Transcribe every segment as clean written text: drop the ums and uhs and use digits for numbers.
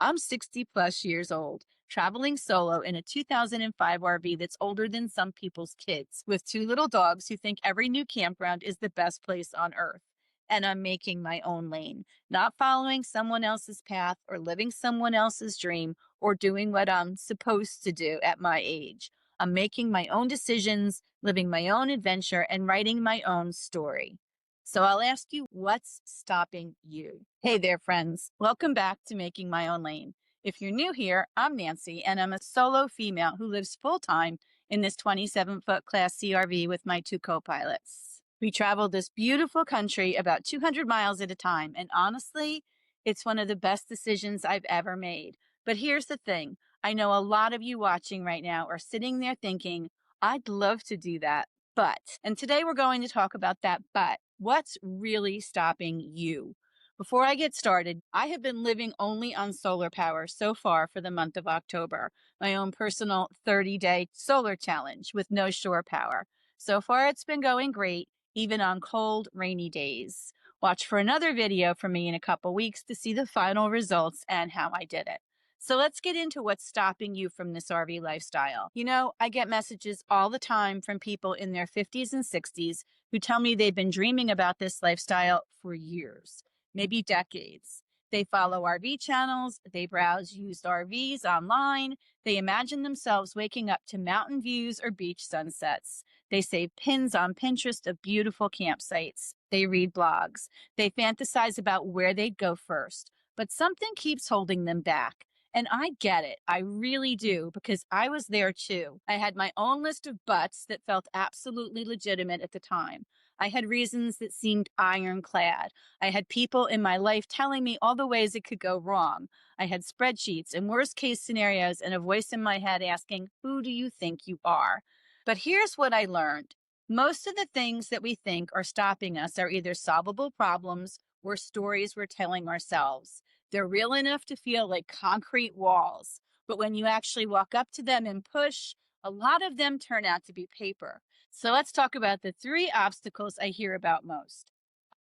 I'm 60 plus years old, traveling solo in a 2005 RV that's older than some people's kids, with two little dogs who think every new campground is the best place on earth. And I'm making my own lane, not following someone else's path or living someone else's dream or doing what I'm supposed to do at my age. I'm making my own decisions, living my own adventure, and writing my own story. So I'll ask you, what's stopping you? Hey there, friends. Welcome back to Making My Own Lane. If you're new here, I'm Nancy, and I'm a solo female who lives full-time in this 27-foot Class C RV with my two co-pilots. We travel this beautiful country about 200 miles at a time, and honestly, it's one of the best decisions I've ever made. But here's the thing. I know a lot of you watching right now are sitting there thinking, I'd love to do that, and today we're going to talk about that but. What's really stopping you? Before I get started, I have been living only on solar power so far for the month of October, my own personal 30-day solar challenge with no shore power. So far, it's been going great, even on cold, rainy days. Watch for another video from me in a couple weeks to see the final results and how I did it. So let's get into what's stopping you from this RV lifestyle. You know, I get messages all the time from people in their 50s and 60s who tell me they've been dreaming about this lifestyle for years, maybe decades. They follow RV channels, they browse used RVs online, they imagine themselves waking up to mountain views or beach sunsets. They save pins on Pinterest of beautiful campsites. They read blogs. They fantasize about where they'd go first. But something keeps holding them back. And I get it. I really do, because I was there too. I had my own list of buts that felt absolutely legitimate at the time. I had reasons that seemed ironclad. I had people in my life telling me all the ways it could go wrong. I had spreadsheets and worst case scenarios and a voice in my head asking, who do you think you are? But here's what I learned. Most of the things that we think are stopping us are either solvable problems or stories we're telling ourselves. They're real enough to feel like concrete walls, but when you actually walk up to them and push, a lot of them turn out to be paper. So let's talk about the three obstacles I hear about most: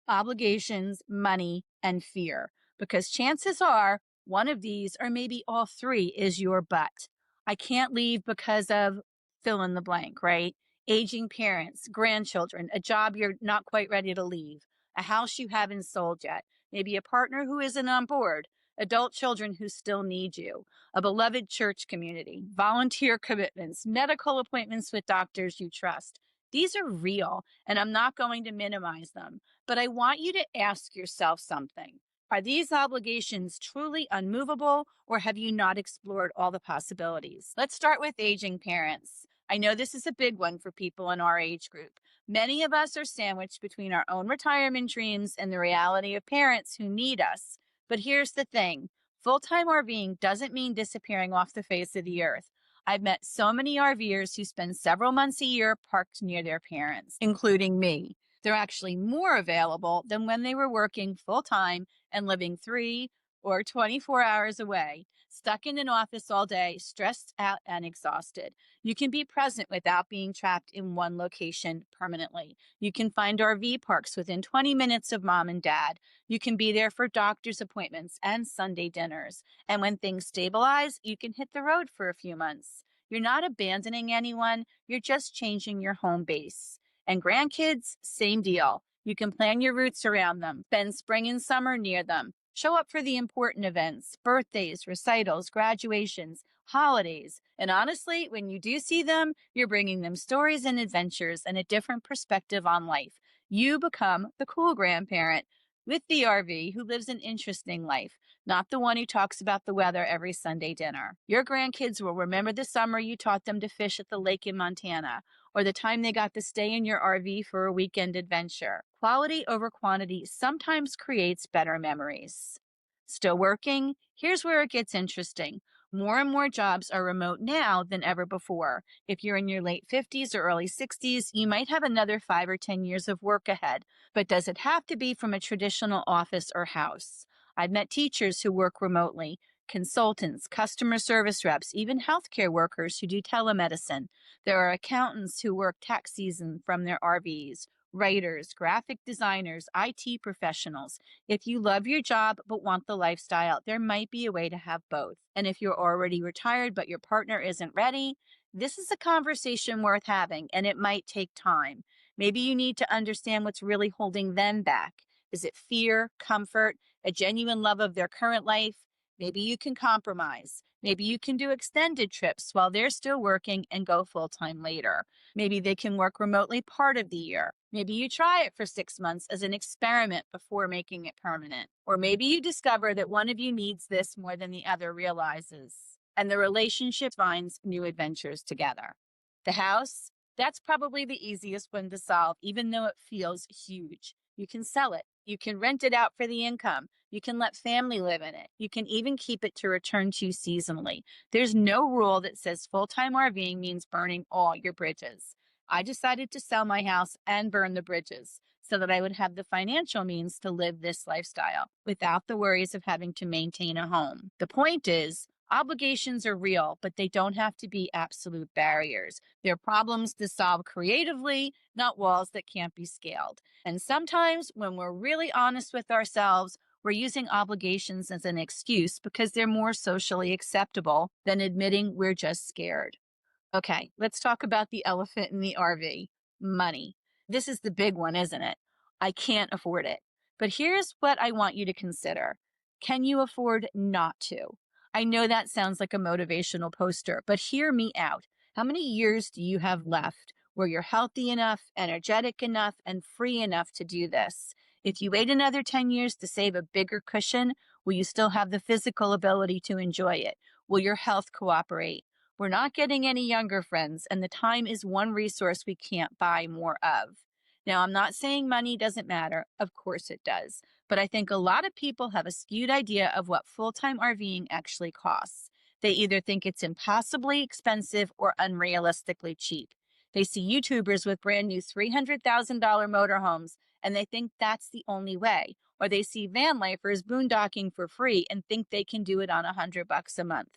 obligations, money, and fear, because chances are one of these, or maybe all three, is your but. I can't leave because of fill in the blank, right? Aging parents, grandchildren, a job you're not quite ready to leave, a house you haven't sold yet, maybe a partner who isn't on board, adult children who still need you, a beloved church community, volunteer commitments, medical appointments with doctors you trust. These are real, and I'm not going to minimize them. But I want you to ask yourself something. Are these obligations truly unmovable, or have you not explored all the possibilities? Let's start with aging parents. I know this is a big one for people in our age group. Many of us are sandwiched between our own retirement dreams and the reality of parents who need us. But here's the thing. Full-time RVing doesn't mean disappearing off the face of the earth. I've met so many RVers who spend several months a year parked near their parents, including me. They're actually more available than when they were working full-time and living 3 or 24 hours away, stuck in an office all day, stressed out and exhausted. You can be present without being trapped in one location permanently. You can find RV parks within 20 minutes of mom and dad. You can be there for doctor's appointments and Sunday dinners. And when things stabilize, you can hit the road for a few months. You're not abandoning anyone, you're just changing your home base. And grandkids, same deal. You can plan your routes around them, spend spring and summer near them. Show up for the important events, birthdays, recitals, graduations, holidays. And honestly, when you do see them, you're bringing them stories and adventures and a different perspective on life. You become the cool grandparent with the RV who lives an interesting life, not the one who talks about the weather every Sunday dinner. Your grandkids will remember the summer you taught them to fish at the lake in Montana, or the time they got to stay in your RV for a weekend adventure. Quality over quantity sometimes creates better memories. Still working? Here's where it gets interesting. More and more jobs are remote now than ever before. If you're in your late 50s or early 60s, you might have another 5 or 10 years of work ahead. But does it have to be from a traditional office or house? I've met teachers who work remotely, consultants, customer service reps, even healthcare workers who do telemedicine. There are accountants who work tax season from their RVs, Writers, graphic designers, IT professionals. If you love your job but want the lifestyle, there might be a way to have both. And if you're already retired but your partner isn't ready, this is a conversation worth having, and it might take time. Maybe you need to understand what's really holding them back. Is it fear, comfort, a genuine love of their current life? Maybe you can compromise. Maybe you can do extended trips while they're still working and go full time later. Maybe they can work remotely part of the year. Maybe you try it for 6 months as an experiment before making it permanent. Or maybe you discover that one of you needs this more than the other realizes, and the relationship finds new adventures together. The house, that's probably the easiest one to solve, even though it feels huge. You can sell it. You can rent it out for the income. You can let family live in it. You can even keep it to return to seasonally. There's no rule that says full-time RVing means burning all your bridges. I decided to sell my house and burn the bridges so that I would have the financial means to live this lifestyle without the worries of having to maintain a home. The point is, obligations are real, but they don't have to be absolute barriers. They're problems to solve creatively, not walls that can't be scaled. And sometimes, when we're really honest with ourselves, we're using obligations as an excuse because they're more socially acceptable than admitting we're just scared. Okay, let's talk about the elephant in the RV: money. This is the big one, isn't it? I can't afford it. But here's what I want you to consider: can you afford not to? I know that sounds like a motivational poster, but hear me out. How many years do you have left where you're healthy enough, energetic enough, and free enough to do this? If you wait another 10 years to save a bigger cushion, will you still have the physical ability to enjoy it? Will your health cooperate? We're not getting any younger, friends, and the time is one resource we can't buy more of. Now, I'm not saying money doesn't matter. Of course it does. But I think a lot of people have a skewed idea of what full-time RVing actually costs. They either think it's impossibly expensive or unrealistically cheap. They see YouTubers with brand new $300,000 motorhomes and they think that's the only way. Or they see van lifers boondocking for free and think they can do it on $100 a month.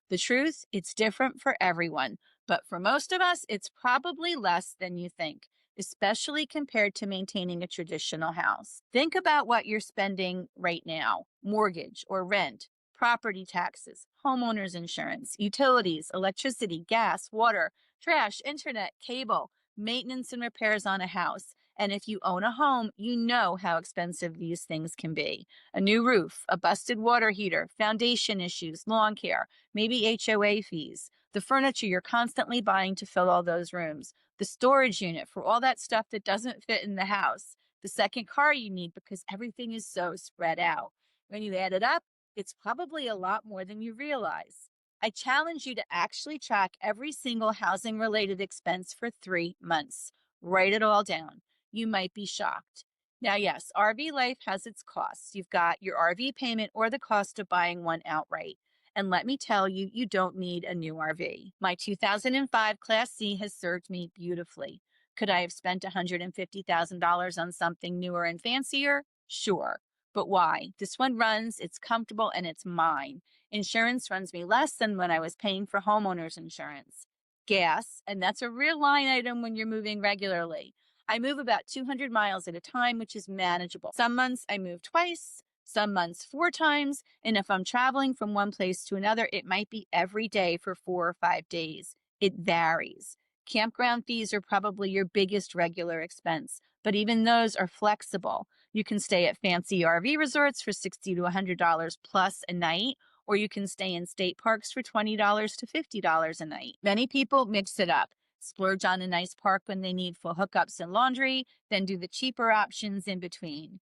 The truth, it's different for everyone, but for most of us, it's probably less than you think, especially compared to maintaining a traditional house. Think about what you're spending right now: mortgage or rent, property taxes, homeowners insurance, utilities, electricity, gas, water, trash, internet, cable, maintenance and repairs on a house. And if you own a home, you know how expensive these things can be. A new roof, a busted water heater, foundation issues, lawn care, maybe HOA fees, the furniture you're constantly buying to fill all those rooms, the storage unit for all that stuff that doesn't fit in the house, the second car you need because everything is so spread out. When you add it up, it's probably a lot more than you realize. I challenge you to actually track every single housing related expense for 3 months. Write it all down. You might be shocked. Now, yes, RV life has its costs. You've got your RV payment or the cost of buying one outright. And let me tell you, you don't need a new RV. My 2005 Class C has served me beautifully. Could I have spent $150,000 on something newer and fancier? Sure. But why? This one runs, it's comfortable, and it's mine. Insurance runs me less than when I was paying for homeowners insurance. Gas, and that's a real line item when you're moving regularly. I move about 200 miles at a time, which is manageable. Some months I move twice, some months 4 times, and if I'm traveling from one place to another, it might be every day for 4 or 5 days. It varies. Campground fees are probably your biggest regular expense, but even those are flexible. You can stay at fancy RV resorts for $60 to $100 plus a night, or you can stay in state parks for $20 to $50 a night. Many people mix it up. Splurge on a nice park when they need full hookups and laundry, then do the cheaper options in between.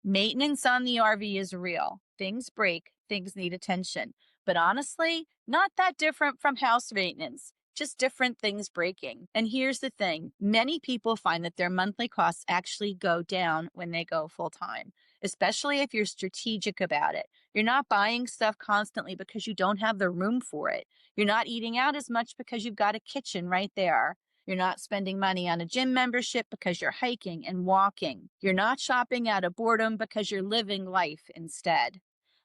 Maintenance on the RV is real. Things break, things need attention. But honestly, not that different from house maintenance, just different things breaking. And here's the thing: many people find that their monthly costs actually go down when they go full time, especially if you're strategic about it. You're not buying stuff constantly because you don't have the room for it. You're not eating out as much because you've got a kitchen right there. You're not spending money on a gym membership because you're hiking and walking. You're not shopping out of boredom because you're living life instead.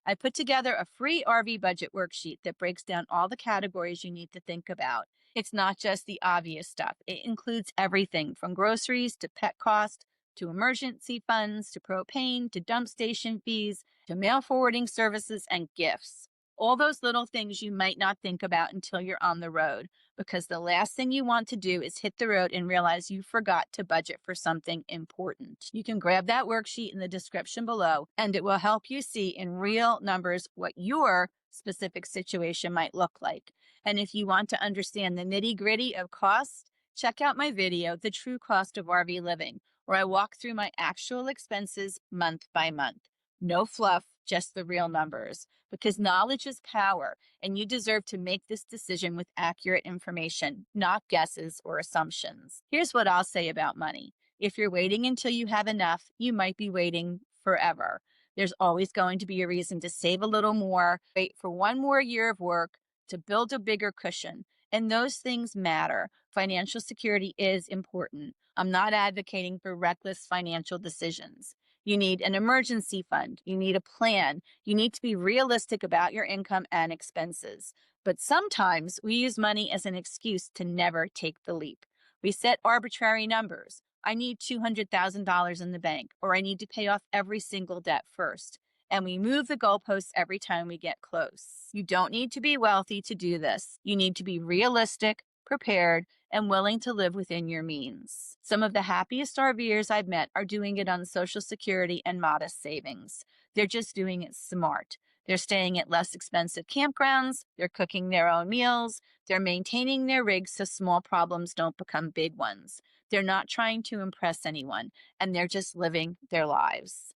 I put together a free RV budget worksheet that breaks down all the categories you need to think about. It's not just the obvious stuff. It includes everything from groceries to pet cost to emergency funds, to propane, to dump station fees, to mail forwarding services and gifts. All those little things you might not think about until you're on the road, because the last thing you want to do is hit the road and realize you forgot to budget for something important. You can grab that worksheet in the description below, and it will help you see in real numbers what your specific situation might look like. And if you want to understand the nitty-gritty of cost, check out my video, The True Cost of RV Living, where I walk through my actual expenses month by month. No fluff, just the real numbers, because knowledge is power, and you deserve to make this decision with accurate information, not guesses or assumptions. Here's what I'll say about money. If you're waiting until you have enough, you might be waiting forever. There's always going to be a reason to save a little more, wait for one more year of work, to build a bigger cushion. And those things matter. Financial security is important. I'm not advocating for reckless financial decisions. You need an emergency fund. You need a plan. You need to be realistic about your income and expenses. But sometimes we use money as an excuse to never take the leap. We set arbitrary numbers. I need $200,000 in the bank, or I need to pay off every single debt first. And we move the goalposts every time we get close. You don't need to be wealthy to do this. You need to be realistic, prepared, and willing to live within your means. Some of the happiest RVers I've met are doing it on Social Security and modest savings. They're just doing it smart. They're staying at less expensive campgrounds, they're cooking their own meals, they're maintaining their rigs so small problems don't become big ones. They're not trying to impress anyone, and they're just living their lives.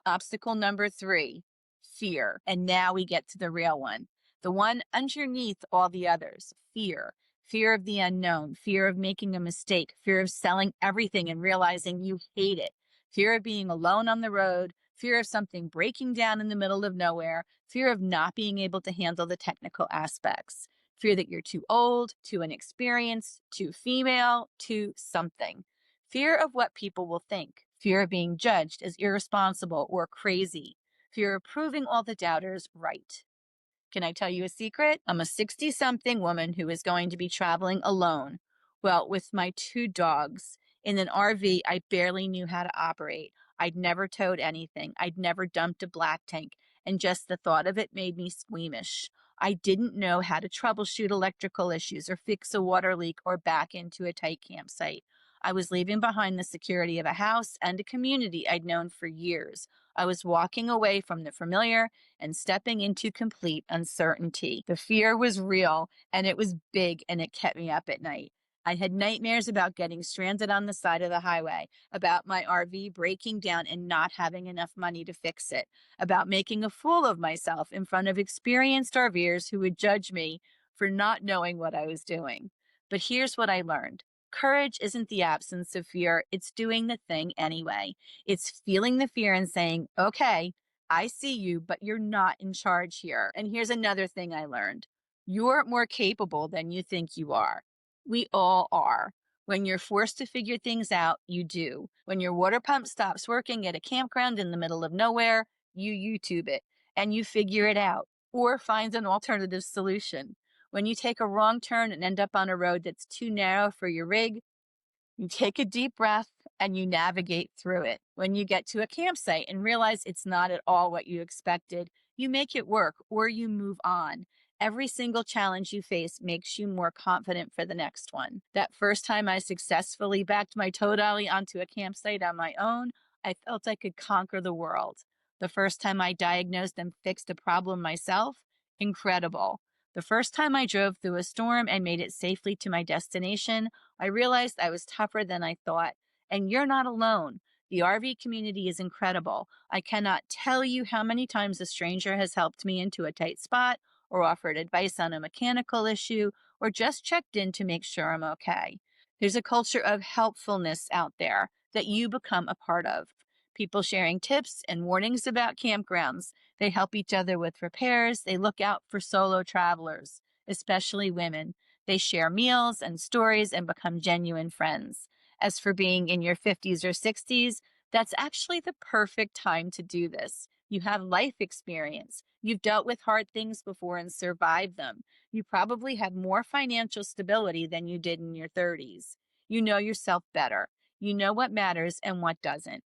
Obstacle number 3, fear. And now we get to the real one, the one underneath all the others, fear. Fear of the unknown, fear of making a mistake, fear of selling everything and realizing you hate it, fear of being alone on the road, fear of something breaking down in the middle of nowhere, fear of not being able to handle the technical aspects, fear that you're too old, too inexperienced, too female, too something. Fear of what people will think, fear of being judged as irresponsible or crazy, fear of proving all the doubters right. Can I tell you a secret? I'm a 60-something woman who is going to be traveling alone. Well, with my 2 dogs. In an RV, I barely knew how to operate. I'd never towed anything. I'd never dumped a black tank. And just the thought of it made me squeamish. I didn't know how to troubleshoot electrical issues or fix a water leak or back into a tight campsite. I was leaving behind the security of a house and a community I'd known for years. I was walking away from the familiar and stepping into complete uncertainty. The fear was real, and it was big, and it kept me up at night. I had nightmares about getting stranded on the side of the highway, about my RV breaking down and not having enough money to fix it, about making a fool of myself in front of experienced RVers who would judge me for not knowing what I was doing. But here's what I learned. Courage isn't the absence of fear, it's doing the thing anyway. It's feeling the fear and saying, okay, I see you, but you're not in charge here. And here's another thing I learned. You're more capable than you think you are. We all are. When you're forced to figure things out, you do. When your water pump stops working at a campground in the middle of nowhere, you YouTube it and you figure it out or find an alternative solution. When you take a wrong turn and end up on a road that's too narrow for your rig, you take a deep breath and you navigate through it. When you get to a campsite and realize it's not at all what you expected, you make it work or you move on. Every single challenge you face makes you more confident for the next one. That first time I successfully backed my tow dolly onto a campsite on my own, I felt I could conquer the world. The first time I diagnosed and fixed a problem myself, incredible. The first time I drove through a storm and made it safely to my destination, I realized I was tougher than I thought. And you're not alone. The RV community is incredible. I cannot tell you how many times a stranger has helped me into a tight spot, or offered advice on a mechanical issue, or just checked in to make sure I'm okay. There's a culture of helpfulness out there that you become a part of. People sharing tips and warnings about campgrounds. They help each other with repairs. They look out for solo travelers, especially women. They share meals and stories and become genuine friends. As for being in your 50s or 60s, that's actually the perfect time to do this. You have life experience. You've dealt with hard things before and survived them. You probably have more financial stability than you did in your 30s. You know yourself better. You know what matters and what doesn't.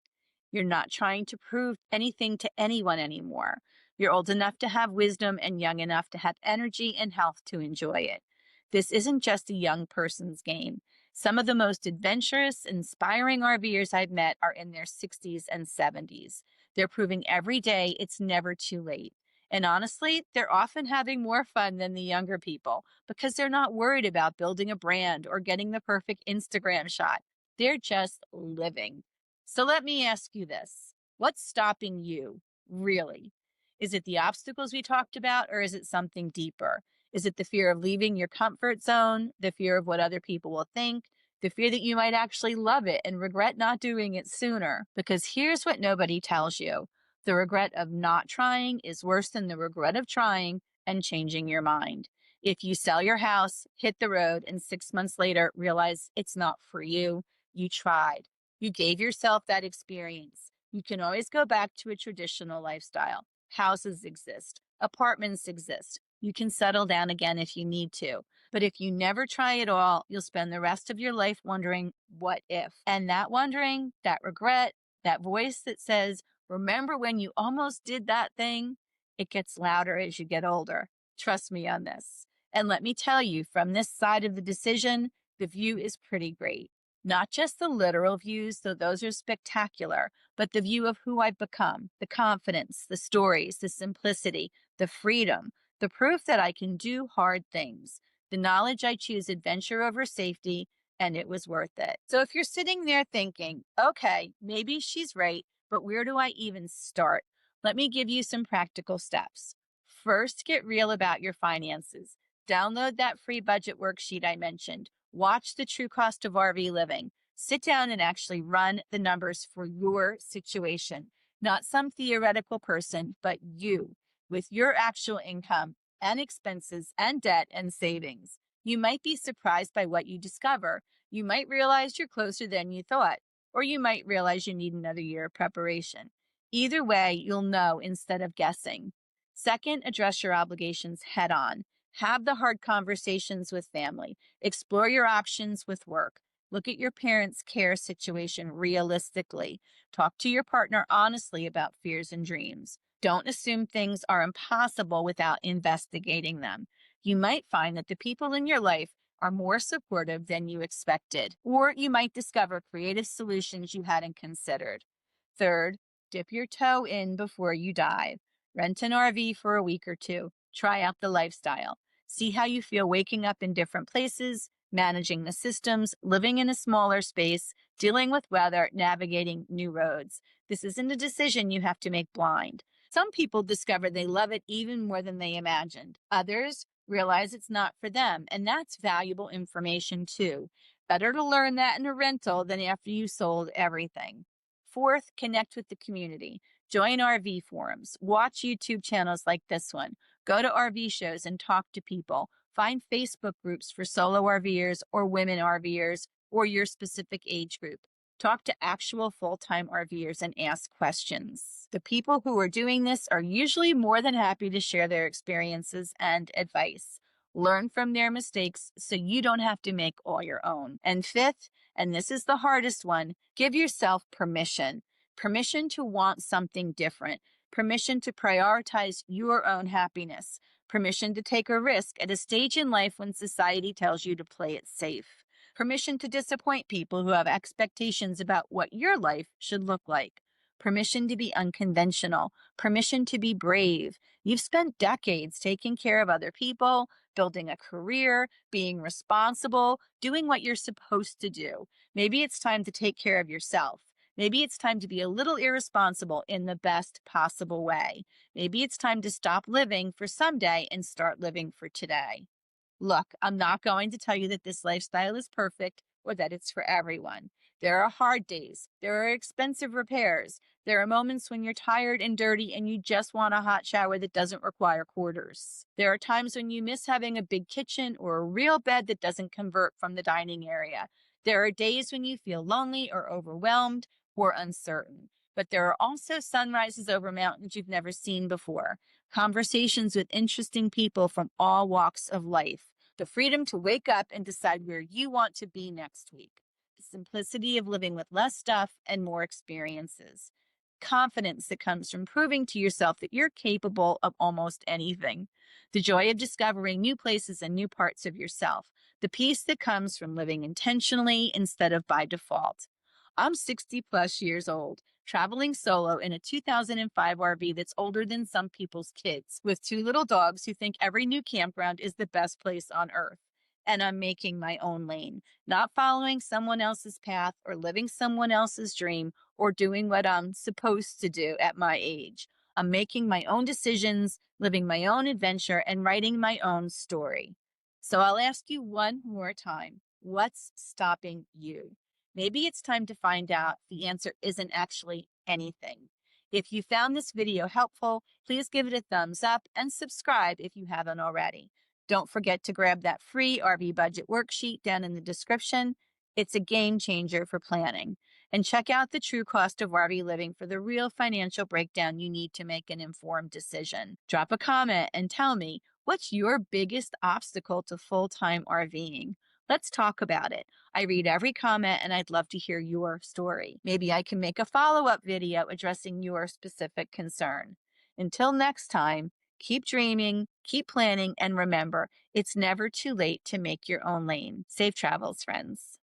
You're not trying to prove anything to anyone anymore. You're old enough to have wisdom and young enough to have energy and health to enjoy it. This isn't just a young person's game. Some of the most adventurous, inspiring RVers I've met are in their 60s and 70s. They're proving every day it's never too late. And honestly, they're often having more fun than the younger people because they're not worried about building a brand or getting the perfect Instagram shot. They're just living. So let me ask you this. What's stopping you, really? Is it the obstacles we talked about, or is it something deeper? Is it the fear of leaving your comfort zone, the fear of what other people will think, the fear that you might actually love it and regret not doing it sooner? Because here's what nobody tells you. The regret of not trying is worse than the regret of trying and changing your mind. If you sell your house, hit the road, and 6 months later realize it's not for you, you tried. You gave yourself that experience. You can always go back to a traditional lifestyle. Houses exist, apartments exist. You can settle down again if you need to. But if you never try at all, you'll spend the rest of your life wondering, what if? And that wondering, that regret, that voice that says, remember when you almost did that thing? It gets louder as you get older. Trust me on this. And let me tell you, from this side of the decision, the view is pretty great. Not just the literal views, though those are spectacular, but the view of who I've become, the confidence, the stories, the simplicity, the freedom, the proof that I can do hard things, the knowledge I choose adventure over safety, and it was worth it. So if you're sitting there thinking, okay, maybe she's right, but where do I even start? Let me give you some practical steps. First, get real about your finances. Download that free budget worksheet I mentioned. Watch the true cost of RV living. Sit down and actually run the numbers for your situation, not some theoretical person, but you, with your actual income and expenses and debt and savings. You might be surprised by what you discover. You might realize you're closer than you thought, or you might realize you need another year of preparation. Either way, you'll know instead of guessing. Second, address your obligations head on. Have the hard conversations with family. Explore your options with work. Look at your parents' care situation realistically. Talk to your partner honestly about fears and dreams. Don't assume things are impossible without investigating them. You might find that the people in your life are more supportive than you expected, or you might discover creative solutions you hadn't considered. Third, dip your toe in before you dive. Rent an RV for a week or two. Try out the lifestyle. See how you feel waking up in different places, managing the systems, living in a smaller space, dealing with weather, navigating new roads. This isn't a decision you have to make blind. Some people discover they love it even more than they imagined. Others realize it's not for them, and that's valuable information too. Better to learn that in a rental than after you sold everything. Fourth, connect with the community. Join RV forums. Watch YouTube channels like this one. Go to RV shows and talk to people. Find Facebook groups for solo RVers or women RVers or your specific age group. Talk to actual full-time RVers and ask questions. The people who are doing this are usually more than happy to share their experiences and advice. Learn from their mistakes so you don't have to make all your own. And fifth, and this is the hardest one, give yourself permission. Permission to want something different. Permission to prioritize your own happiness. Permission to take a risk at a stage in life when society tells you to play it safe. Permission to disappoint people who have expectations about what your life should look like. Permission to be unconventional. Permission to be brave. You've spent decades taking care of other people, building a career, being responsible, doing what you're supposed to do. Maybe it's time to take care of yourself. Maybe it's time to be a little irresponsible in the best possible way. Maybe it's time to stop living for someday and start living for today. Look, I'm not going to tell you that this lifestyle is perfect or that it's for everyone. There are hard days. There are expensive repairs. There are moments when you're tired and dirty and you just want a hot shower that doesn't require quarters. There are times when you miss having a big kitchen or a real bed that doesn't convert from the dining area. There are days when you feel lonely or overwhelmed or uncertain. But there are also sunrises over mountains you've never seen before, conversations with interesting people from all walks of life, the freedom to wake up and decide where you want to be next week. simplicity of living with less stuff and more experiences. Confidence that comes from proving to yourself that you're capable of almost anything. The joy of discovering new places and new parts of yourself. The peace that comes from living intentionally instead of by default. I'm 60 plus years old, traveling solo in a 2005 RV that's older than some people's kids, with two little dogs who think every new campground is the best place on earth. And I'm making my own lane, not following someone else's path or living someone else's dream or doing what I'm supposed to do at my age. I'm making my own decisions, living my own adventure, and writing my own story. So I'll ask you one more time, what's stopping you? Maybe it's time to find out the answer isn't actually anything. If you found this video helpful, please give it a thumbs up and subscribe if you haven't already. Don't forget to grab that free RV budget worksheet down in the description. It's a game changer for planning. And check out the true cost of RV living for the real financial breakdown you need to make an informed decision. Drop a comment and tell me, what's your biggest obstacle to full-time RVing? Let's talk about it. I read every comment and I'd love to hear your story. Maybe I can make a follow-up video addressing your specific concern. Until next time, keep dreaming, keep planning, and remember, it's never too late to make your own lane. Safe travels, friends.